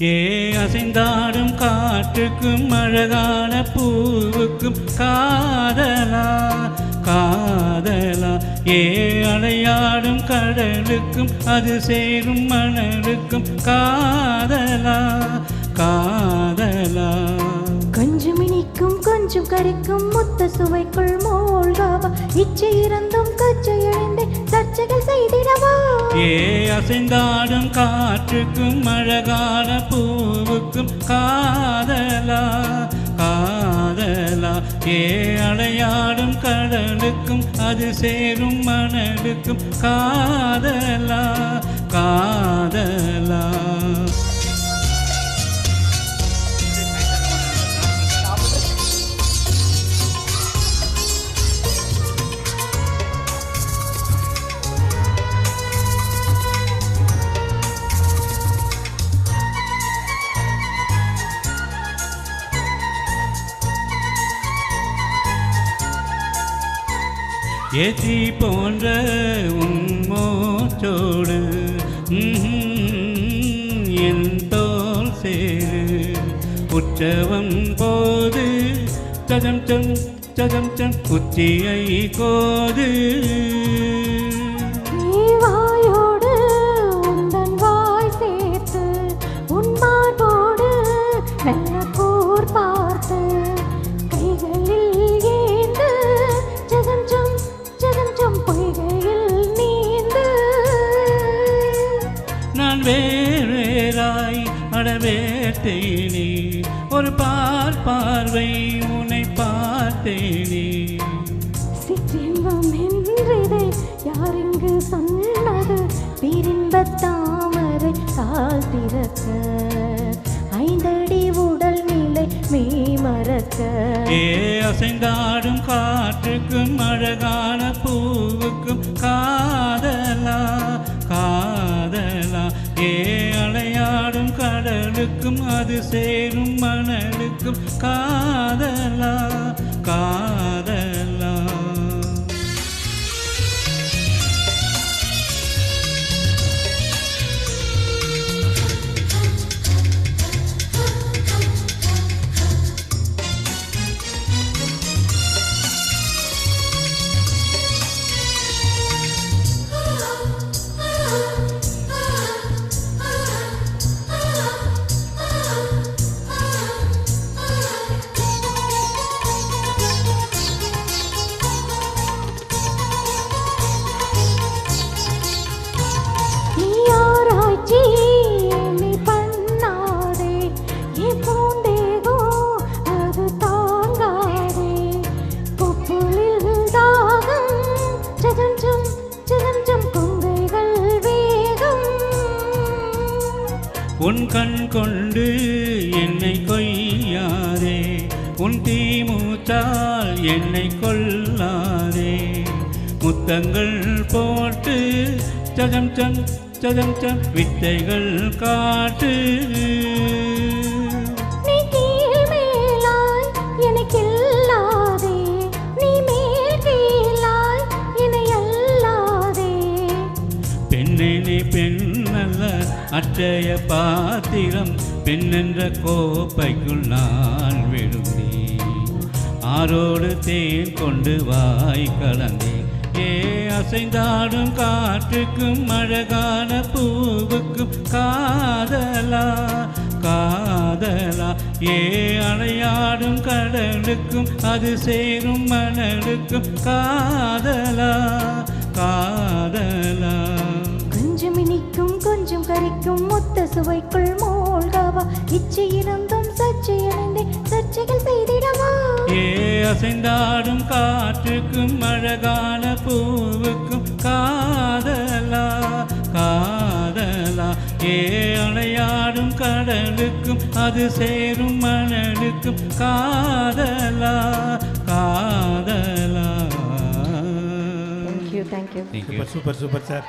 ஏ அசைந்தாடும் காற்றுக்கும் அழகான பூவுக்கும் காதலா காதலா, ஏ அலையாடும் கடலுக்கும் அது சேரும் மணலுக்கும் காதலா காதலா. கொஞ்சம் இனிக்கும் கொஞ்சம் கரிக்கும் முத்த சுவைக்குள் மூழ்காவா, இச்சை இறந்தும் கச்சை எழுந்தே சர்ச்சைகள் செய்திடவா. ஏ அசைந்தாடும் காற்றுக்கும் அழகான பூவுக்கும் காதலா காதலா, ஏ அலையாடும் கடலுக்கும் அது சேரும் மணலுக்கும் காதலா காதலா. ஏத்தி போன்ற உன்மோச்சோடு என் தோல் சேரு உற்சவம் போது சதம் சம் சதம் சம் உச்சியை கோது. வாயோடு உந்தன் வாய் சேர்த்து உன் மார்போடு நல்ல போர் பார்த்து கைகளில் ஏந்து ஜதம் ஜம் பொய்கையில் நீந்து. நான் வேறாய் அடவேட்டேனே, ஒரு பார்வை உன்னை பார்த்தேனே. சிற்றின்பம் என்றதை யார் இங்கு சொன்னது, பேரின்பத் தாமரை கால் திறக்க ஐந்தடி உடல் நிலை மெய் மறக்க. ஏ அசைந்தாடும் காற்றுக்கும் அழகான பூவுக்கும் காதலா காதலா, ஏ அலையாடும் கடலுக்கும் அது சேரும் மணலுக்கும் காதலா காதலா. உன் கண் கொண்டு என்னை கொய்யாதே, உன் தீமூச்சால் என்னை கொல்லாதே. முத்தங்கள் போட்டு சதம் சம் சதம் சம் வித்தைகள் காட்டு. நீ கீழ் மேலாய் எனக்கு இல்லாதே, நீ மேல் கீழாய் என்னை அல்லாதே. பெண்ணே நீ பெண்ணல்ல அற்றைய பாத்திரம், பெண்ணென்ற கோப்பைக்குள் நான் விழுந்தே. ஆரோடு தேன் கொண்டு வாய் கலந்தேன். ஏ அசைந்தாடும் காற்றுக்கும் அழகான பூவுக்கும் காதலா காதலா, ஏ அலையாடும் கடலுக்கும் அது சேரும் மணலுக்கும் காதலா காதலா. கொஞ்சம் இனிக்கும் கொஞ்சம் கரிக்கும் முத்த சுவைக்குள் மூழ்காவா, இச்சை இருந்தும் சர்ச்சை அடைந்தே சர்ச்சைகள் செய்திடவா. ஏ அசைந்தாடும் காற்றுக்கும் அழகான பூவுக்கும் காதலா காதலா, ஏ அலையாடும் கடலுக்கும் அது சேரும் மணலுக்கும் காதலா காதலா. Thank you. Thank you. Super, super, sir.